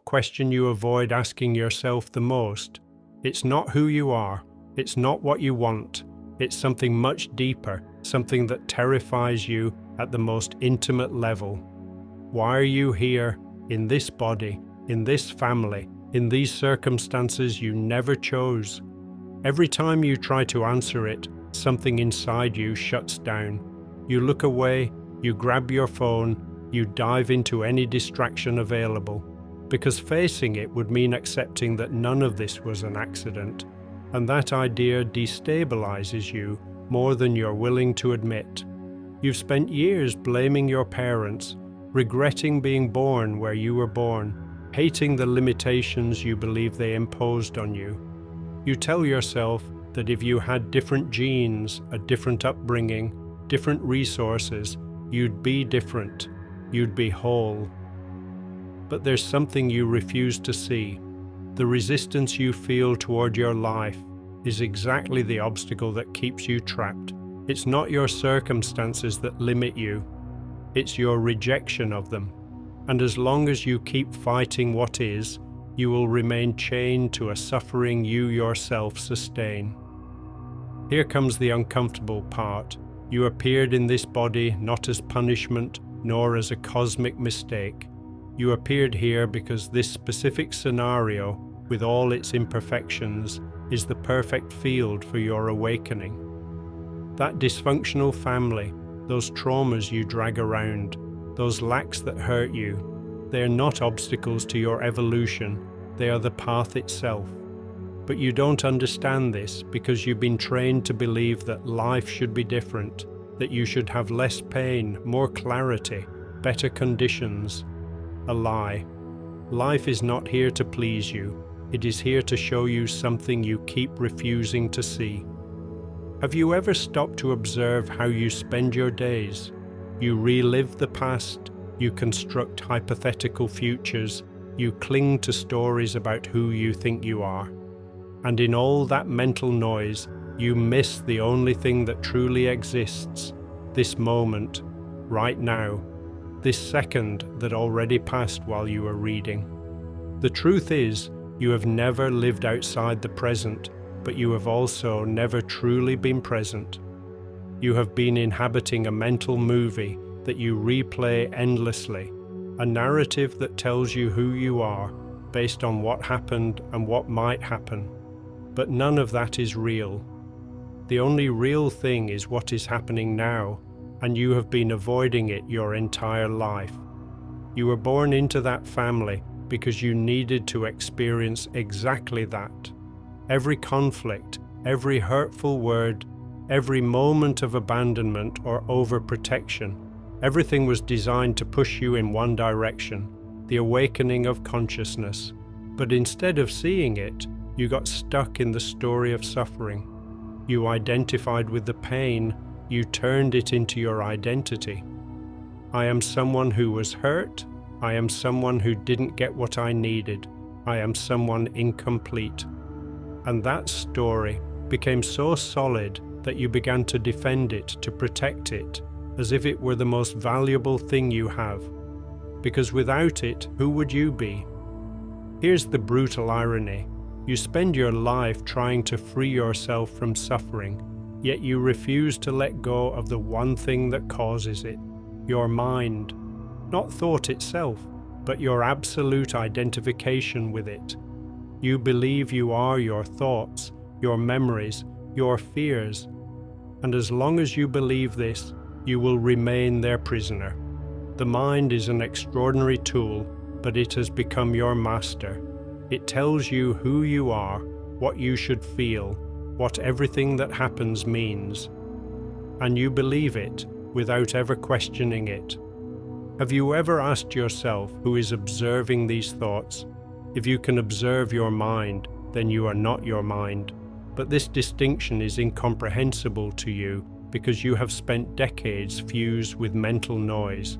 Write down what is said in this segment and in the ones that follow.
question you avoid asking yourself the most. It's not who you are. It's not what you want. It's something much deeper, something that terrifies you at the most intimate level. Why are you here, in this body, in this family, in these circumstances you never chose? Every time you try to answer it, something inside you shuts down. You look away, you grab your phone, you dive into any distraction available, because facing it would mean accepting that none of this was an accident, and that idea destabilizes you more than you're willing to admit. You've spent years blaming your parents, regretting being born where you were born, hating the limitations you believe they imposed on you. You tell yourself that if you had different genes, a different upbringing, different resources, you'd be different, you'd be whole. But there's something you refuse to see. The resistance you feel toward your life is exactly the obstacle that keeps you trapped. It's not your circumstances that limit you. It's your rejection of them. And as long as you keep fighting what is, you will remain chained to a suffering you yourself sustain. Here comes the uncomfortable part. You appeared in this body not as punishment, nor as a cosmic mistake. You appeared here because this specific scenario, with all its imperfections, is the perfect field for your awakening. That dysfunctional family, those traumas you drag around, those lacks that hurt you, they are not obstacles to your evolution, they are the path itself. But you don't understand this because you've been trained to believe that life should be different, that you should have less pain, more clarity, better conditions. A lie. Life is not here to please you. It is here to show you something you keep refusing to see. Have you ever stopped to observe how you spend your days? You relive the past, you construct hypothetical futures, you cling to stories about who you think you are. And in all that mental noise, you miss the only thing that truly exists, this moment, right now, this second that already passed while you were reading. The truth is, you have never lived outside the present, but you have also never truly been present. You have been inhabiting a mental movie that you replay endlessly, a narrative that tells you who you are based on what happened and what might happen. But none of that is real. The only real thing is what is happening now, and you have been avoiding it your entire life. You were born into that family because you needed to experience exactly that. Every conflict, every hurtful word, every moment of abandonment or overprotection, everything was designed to push you in one direction, the awakening of consciousness. But instead of seeing it, you got stuck in the story of suffering. You identified with the pain, you turned it into your identity. I am someone who was hurt. I am someone who didn't get what I needed. I am someone incomplete. And that story became so solid that you began to defend it, to protect it, as if it were the most valuable thing you have. Because without it, who would you be? Here's the brutal irony. You spend your life trying to free yourself from suffering, yet you refuse to let go of the one thing that causes it, your mind. Not thought itself, but your absolute identification with it. You believe you are your thoughts, your memories, your fears. And as long as you believe this, you will remain their prisoner. The mind is an extraordinary tool, but it has become your master. It tells you who you are, what you should feel, what everything that happens means. And you believe it without ever questioning it. Have you ever asked yourself who is observing these thoughts? If you can observe your mind, then you are not your mind. But this distinction is incomprehensible to you because you have spent decades fused with mental noise.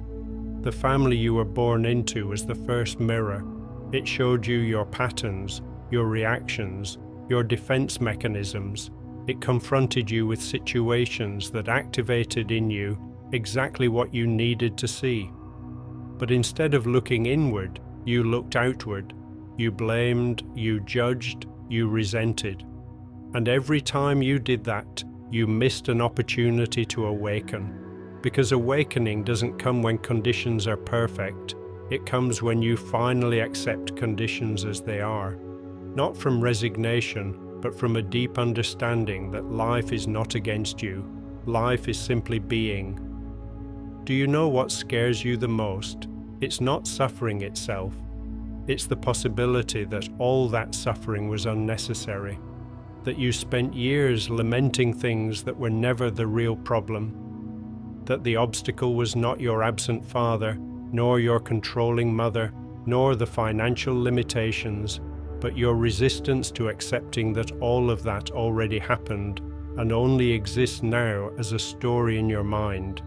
The family you were born into was the first mirror. It showed you your patterns, your reactions, your defense mechanisms. It confronted you with situations that activated in you exactly what you needed to see. But instead of looking inward, You looked outward. You blamed, you judged, you resented. And every time you did that, you missed an opportunity to awaken. Because awakening doesn't come when conditions are perfect. It comes when you finally accept conditions as they are. Not from resignation, but from a deep understanding that life is not against you. Life is simply being. Do you know what scares you the most? It's not suffering itself. It's the possibility that all that suffering was unnecessary. That you spent years lamenting things that were never the real problem. That the obstacle was not your absent father, nor your controlling mother, nor the financial limitations, but your resistance to accepting that all of that already happened and only exists now as a story in your mind.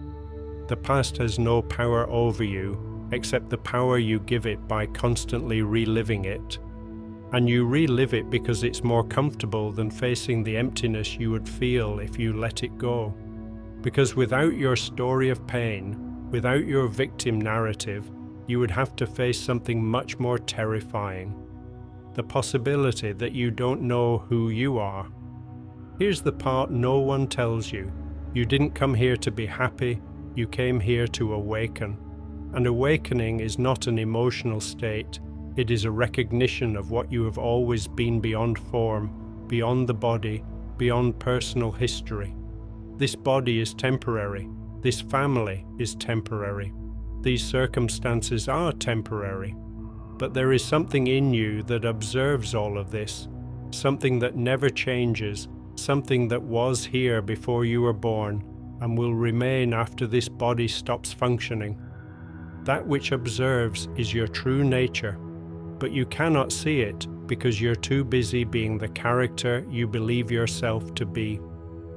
The past has no power over you, except the power you give it by constantly reliving it. And you relive it because it's more comfortable than facing the emptiness you would feel if you let it go. Because without your story of pain, without your victim narrative, you would have to face something much more terrifying. The possibility that you don't know who you are. Here's the part no one tells you. You didn't come here to be happy, you came here to awaken. And awakening is not an emotional state, it is a recognition of what you have always been beyond form, beyond the body, beyond personal history. This body is temporary, this family is temporary, these circumstances are temporary. But there is something in you that observes all of this, something that never changes, something that was here before you were born and will remain after this body stops functioning. That which observes is your true nature, but you cannot see it because you're too busy being the character you believe yourself to be.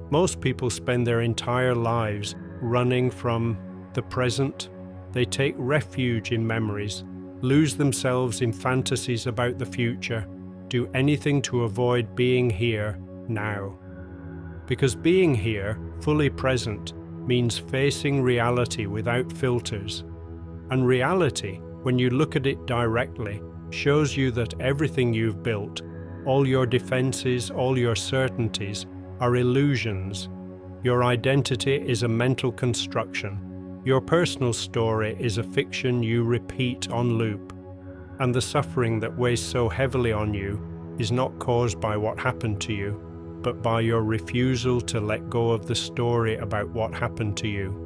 Most people spend their entire lives running from the present. They take refuge in memories, lose themselves in fantasies about the future, do anything to avoid being here now. Because being here, fully present, means facing reality without filters. And reality, when you look at it directly, shows you that everything you've built, all your defenses, all your certainties, are illusions. Your identity is a mental construction. Your personal story is a fiction you repeat on loop. And the suffering that weighs so heavily on you is not caused by what happened to you, but by your refusal to let go of the story about what happened to you.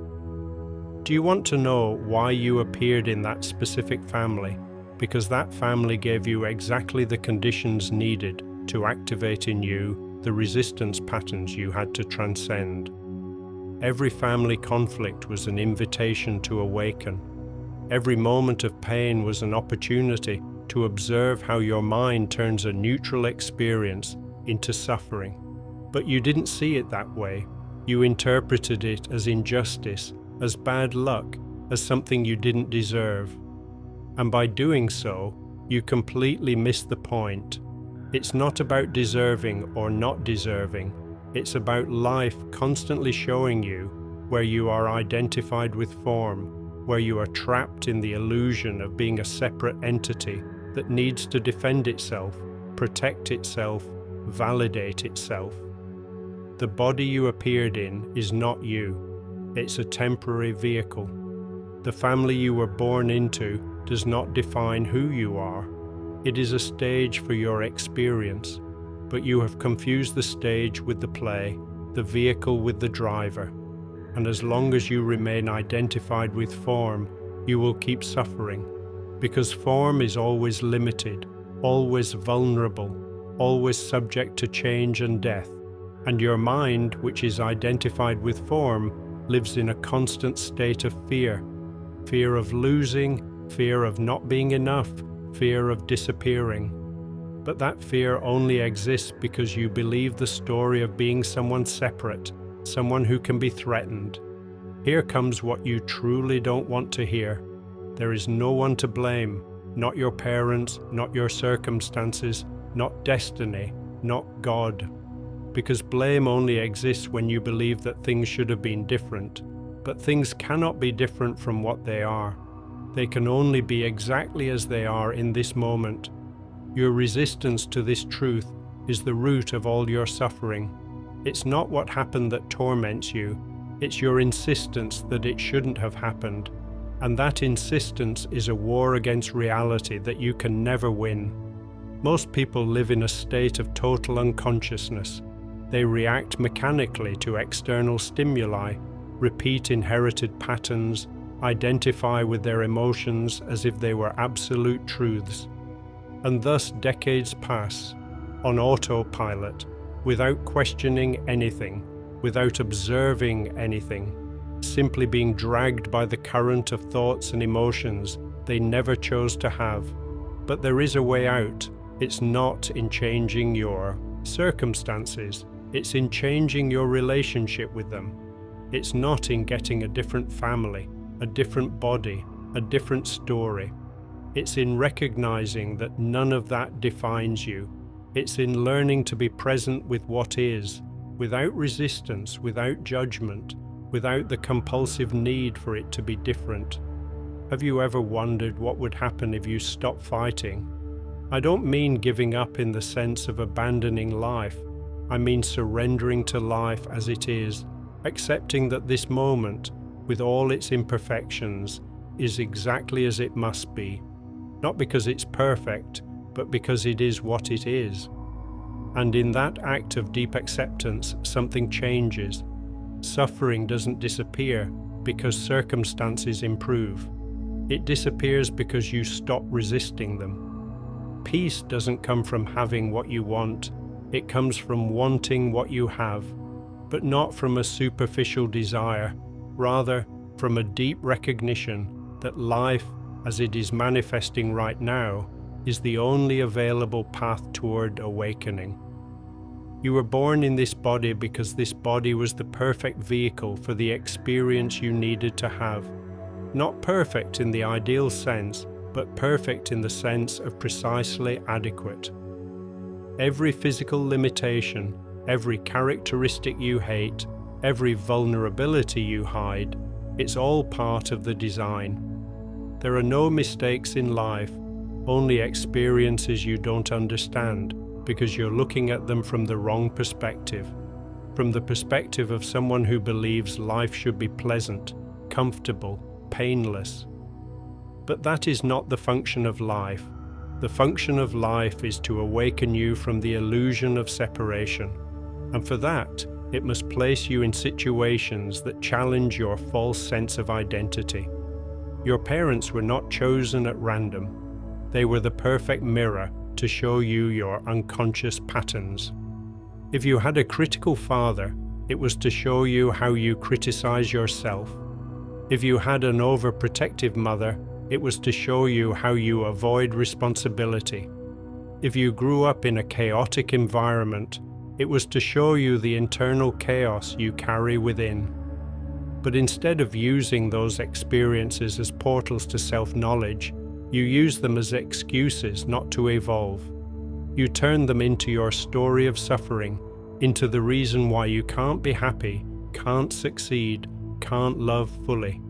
Do you want to know why you appeared in that specific family? Because that family gave you exactly the conditions needed to activate in you the resistance patterns you had to transcend. Every family conflict was an invitation to awaken. Every moment of pain was an opportunity to observe how your mind turns a neutral experience into suffering. But you didn't see it that way. You interpreted it as injustice, as bad luck, as something you didn't deserve. And by doing so, you completely missed the point. It's not about deserving or not deserving. It's about life constantly showing you where you are identified with form, where you are trapped in the illusion of being a separate entity that needs to defend itself, protect itself, validate itself. The body you appeared in is not you. It's a temporary vehicle. The family you were born into does not define who you are. It is a stage for your experience, but you have confused the stage with the play, the vehicle with the driver. And as long as you remain identified with form, you will keep suffering, because form is always limited, always vulnerable, always subject to change and death. And your mind, which is identified with form, lives in a constant state of fear. Fear of losing, fear of not being enough, fear of disappearing. But that fear only exists because you believe the story of being someone separate, someone who can be threatened. Here comes what you truly don't want to hear. There is no one to blame, not your parents, not your circumstances, not destiny, not God. Because blame only exists when you believe that things should have been different. But things cannot be different from what they are. They can only be exactly as they are in this moment. Your resistance to this truth is the root of all your suffering. It's not what happened that torments you, it's your insistence that it shouldn't have happened. And that insistence is a war against reality that you can never win. Most people live in a state of total unconsciousness. They react mechanically to external stimuli, repeat inherited patterns, identify with their emotions as if they were absolute truths. And thus decades pass, on autopilot, without questioning anything, without observing anything, simply being dragged by the current of thoughts and emotions they never chose to have. But there is a way out. It's not in changing your circumstances. It's in changing your relationship with them. It's not in getting a different family, a different body, a different story. It's in recognizing that none of that defines you. It's in learning to be present with what is, without resistance, without judgment, without the compulsive need for it to be different. Have you ever wondered what would happen if you stopped fighting? I don't mean giving up in the sense of abandoning life. I mean surrendering to life as it is, accepting that this moment, with all its imperfections, is exactly as it must be. Not because it's perfect, but because it is what it is. And in that act of deep acceptance, something changes. Suffering doesn't disappear because circumstances improve. It disappears because you stop resisting them. Peace doesn't come from having what you want. It comes from wanting what you have, but not from a superficial desire, rather from a deep recognition that life, as it is manifesting right now, is the only available path toward awakening. You were born in this body because this body was the perfect vehicle for the experience you needed to have. Not perfect in the ideal sense, but perfect in the sense of precisely adequate. Every physical limitation, every characteristic you hate, every vulnerability you hide, it's all part of the design. There are no mistakes in life, only experiences you don't understand because you're looking at them from the wrong perspective, from the perspective of someone who believes life should be pleasant, comfortable, painless. But that is not the function of life. The function of life is to awaken you from the illusion of separation, and for that, it must place you in situations that challenge your false sense of identity. Your parents were not chosen at random. They were the perfect mirror to show you your unconscious patterns. If you had a critical father, it was to show you how you criticize yourself. If you had an overprotective mother, it was to show you how you avoid responsibility. If you grew up in a chaotic environment, it was to show you the internal chaos you carry within. But instead of using those experiences as portals to self-knowledge, you use them as excuses not to evolve. You turn them into your story of suffering, into the reason why you can't be happy, can't succeed, can't love fully.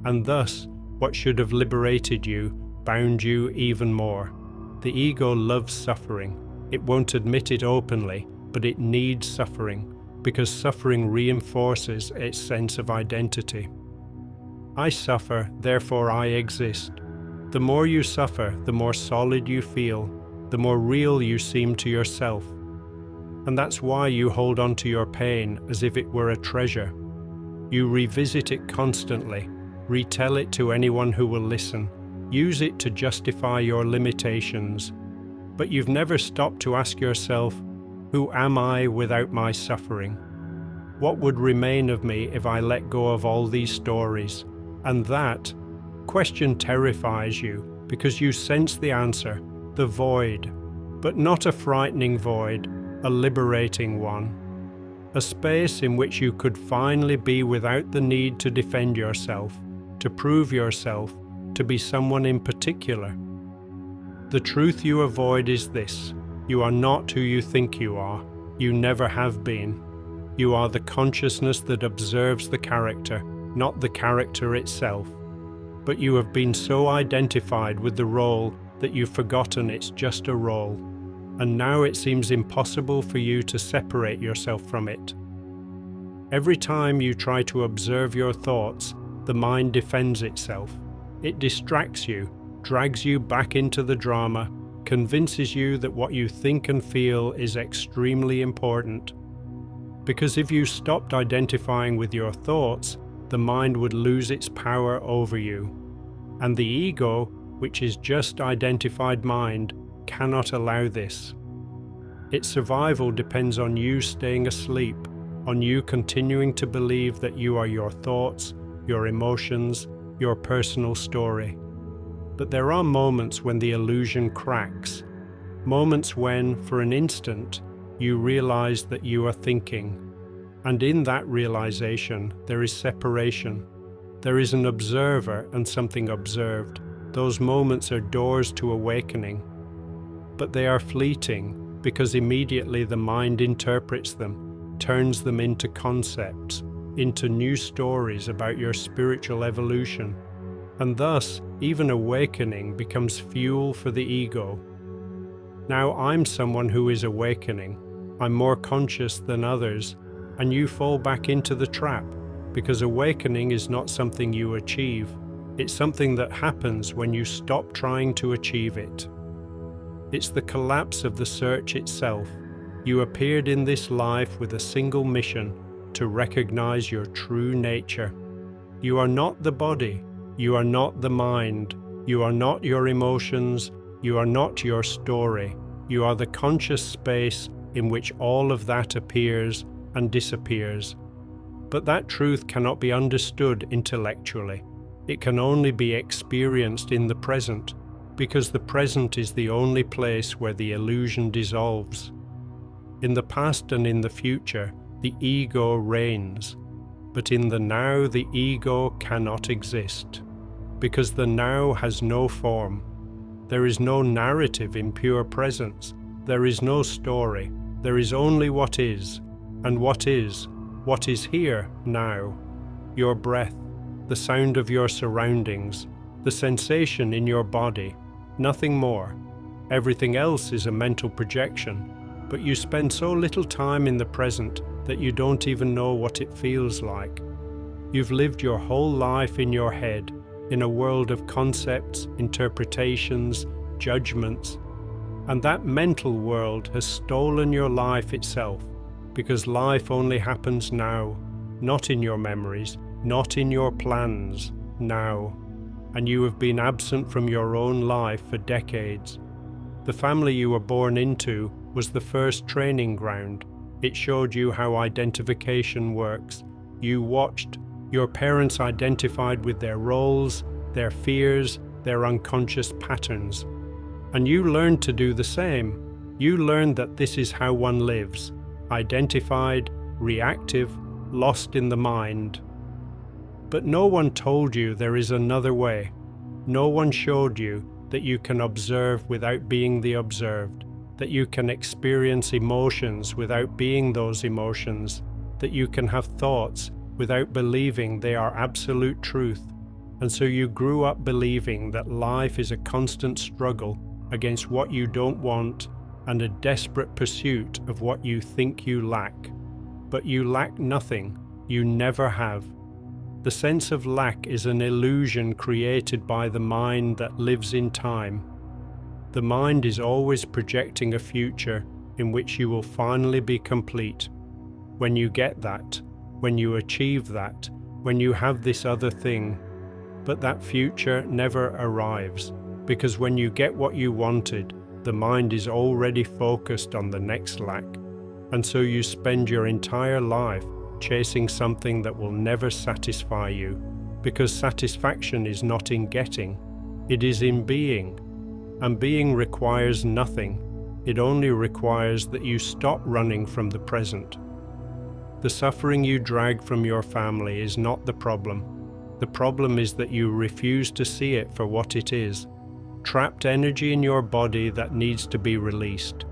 And thus, what should have liberated you, bound you even more. The ego loves suffering. It won't admit it openly, but it needs suffering, because suffering reinforces its sense of identity. I suffer, therefore I exist. The more you suffer, the more solid you feel, the more real you seem to yourself. And that's why you hold on to your pain as if it were a treasure. You revisit it constantly, retell it to anyone who will listen, use it to justify your limitations. But you've never stopped to ask yourself, who am I without my suffering? What would remain of me if I let go of all these stories? And that question terrifies you because you sense the answer, the void, but not a frightening void, a liberating one. A space in which you could finally be without the need to defend yourself, to prove yourself, to be someone in particular. The truth you avoid is this: you are not who you think you are. You never have been. You are the consciousness that observes the character, not the character itself. but you have been so identified with the role that you've forgotten it's just a role, and now it seems impossible for you to separate yourself from it. Every time you try to observe your thoughts, the mind defends itself. It distracts you, drags you back into the drama, convinces you that what you think and feel is extremely important. Because if you stopped identifying with your thoughts, the mind would lose its power over you. And the ego, which is just identified mind, cannot allow this. Its survival depends on you staying asleep, on you continuing to believe that you are your thoughts, your emotions, your personal story. But there are moments when the illusion cracks, moments when, for an instant, you realize that you are thinking. And in that realization, there is separation. There is an observer and something observed. Those moments are doors to awakening. But they are fleeting because immediately the mind interprets them, turns them into concepts, into new stories about your spiritual evolution. And thus, even awakening becomes fuel for the ego. Now I'm someone who is awakening. I'm more conscious than others, and you fall back into the trap, because awakening is not something you achieve. It's something that happens when you stop trying to achieve it. It's the collapse of the search itself. You appeared in this life with a single mission, to recognize your true nature. You are not the body. You are not the mind. You are not your emotions. You are not your story. You are the conscious space in which all of that appears and disappears. But that truth cannot be understood intellectually. It can only be experienced in the present, because the present is the only place where the illusion dissolves. In the past and in the future, the ego reigns, but in the now the ego cannot exist, because the now has no form. There is no narrative in pure presence. There is no story. There is only what is, and what is here now. Your breath, the sound of your surroundings, the sensation in your body, nothing more. Everything else is a mental projection, but you spend so little time in the present that you don't even know what it feels like. You've lived your whole life in your head, in a world of concepts, interpretations, judgments, and that mental world has stolen your life itself, because life only happens now, not in your memories, not in your plans, now. And you have been absent from your own life for decades. The family you were born into was the first training ground. It showed you how identification works. You watched. Your parents identified with their roles, their fears, their unconscious patterns. And you learned to do the same. You learned that this is how one lives, identified, reactive, lost in the mind. But no one told you there is another way. No one showed you that you can observe without being the observed, that you can experience emotions without being those emotions, that you can have thoughts without believing they are absolute truth. And so you grew up believing that life is a constant struggle against what you don't want and a desperate pursuit of what you think you lack. But you lack nothing. You never have. The sense of lack is an illusion created by the mind that lives in time. The mind is always projecting a future in which you will finally be complete. When you get that, when you achieve that, when you have this other thing. But that future never arrives, because when you get what you wanted, the mind is already focused on the next lack. And so you spend your entire life chasing something that will never satisfy you, because satisfaction is not in getting, it is in being. And being requires nothing. It only requires that you stop running from the present. The suffering you drag from your family is not the problem. The problem is that you refuse to see it for what it is. Trapped energy in your body that needs to be released.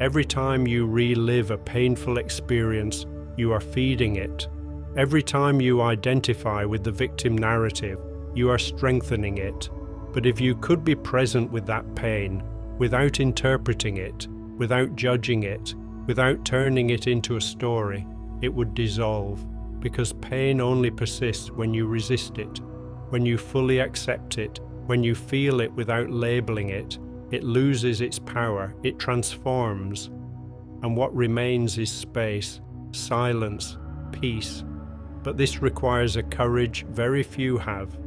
Every time you relive a painful experience, you are feeding it. Every time you identify with the victim narrative, you are strengthening it. But if you could be present with that pain, without interpreting it, without judging it, without turning it into a story, it would dissolve, because pain only persists when you resist it, when you fully accept it, when you feel it without labeling it. It loses its power, it transforms, and what remains is space, silence, peace. But this requires a courage very few have.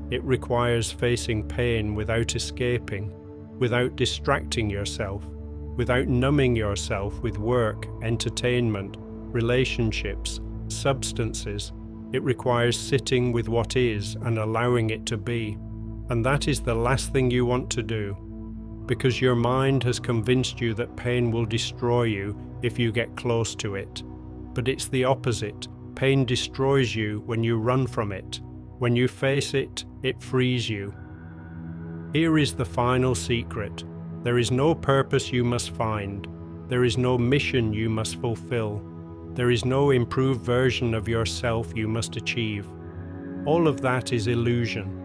It requires facing pain without escaping, without distracting yourself, without numbing yourself with work, entertainment, relationships, substances. It requires sitting with what is and allowing it to be. And that is the last thing you want to do, because your mind has convinced you that pain will destroy you if you get close to it. But it's the opposite. Pain destroys you when you run from it. When you face it, it frees you. Here is the final secret. There is no purpose you must find. There is no mission you must fulfill. There is no improved version of yourself you must achieve. All of that is illusion.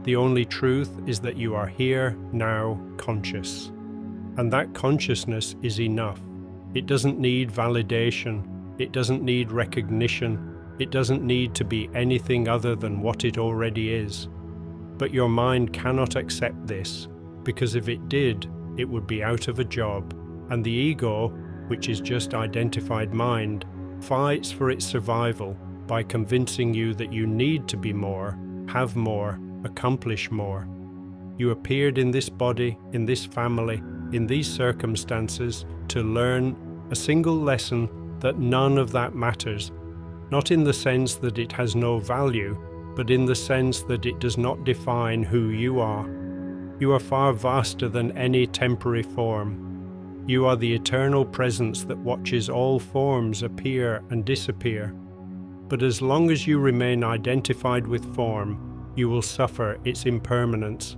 The only truth is that you are here, now, conscious. And that consciousness is enough. It doesn't need validation. It doesn't need recognition. It doesn't need to be anything other than what it already is. But your mind cannot accept this, because if it did, it would be out of a job. And the ego, which is just identified mind, fights for its survival by convincing you that you need to be more, have more, accomplish more. You appeared in this body, in this family, in these circumstances to learn a single lesson that none of that matters, not in the sense that it has no value, but in the sense that it does not define who you are. You are far vaster than any temporary form. You are the eternal presence that watches all forms appear and disappear. But as long as you remain identified with form, you will suffer its impermanence.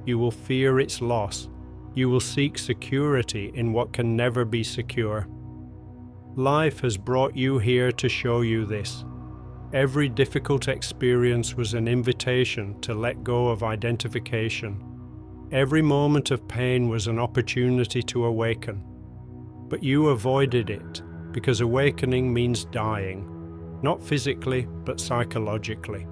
You will fear its loss. You will seek security in what can never be secure. Life has brought you here to show you this. Every difficult experience was an invitation to let go of identification. Every moment of pain was an opportunity to awaken. But you avoided it, because awakening means dying, not physically, but psychologically.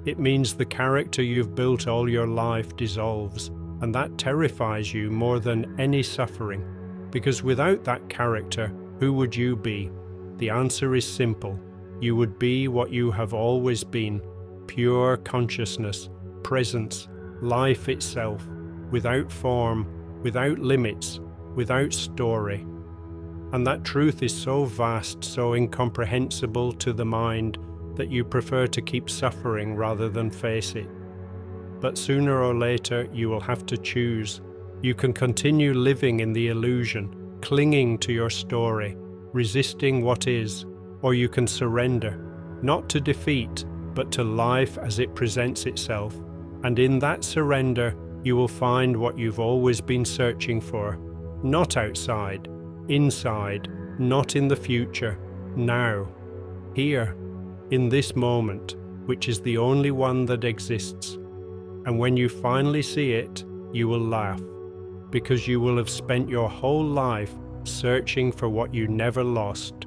It means the character you've built all your life dissolves, and that terrifies you more than any suffering, because without that character, who would you be? The answer is simple. You would be what you have always been, pure consciousness, presence, life itself, without form, without limits, without story. And that truth is so vast, so incomprehensible to the mind, that you prefer to keep suffering rather than face it. But sooner or later you will have to choose. You can continue living in the illusion, clinging to your story, resisting what is, or you can surrender, not to defeat, but to life as it presents itself. And in that surrender, you will find what you've always been searching for, not outside, inside, not in the future, now, here, in this moment, which is the only one that exists. And when you finally see it, you will laugh, because you will have spent your whole life searching for what you never lost.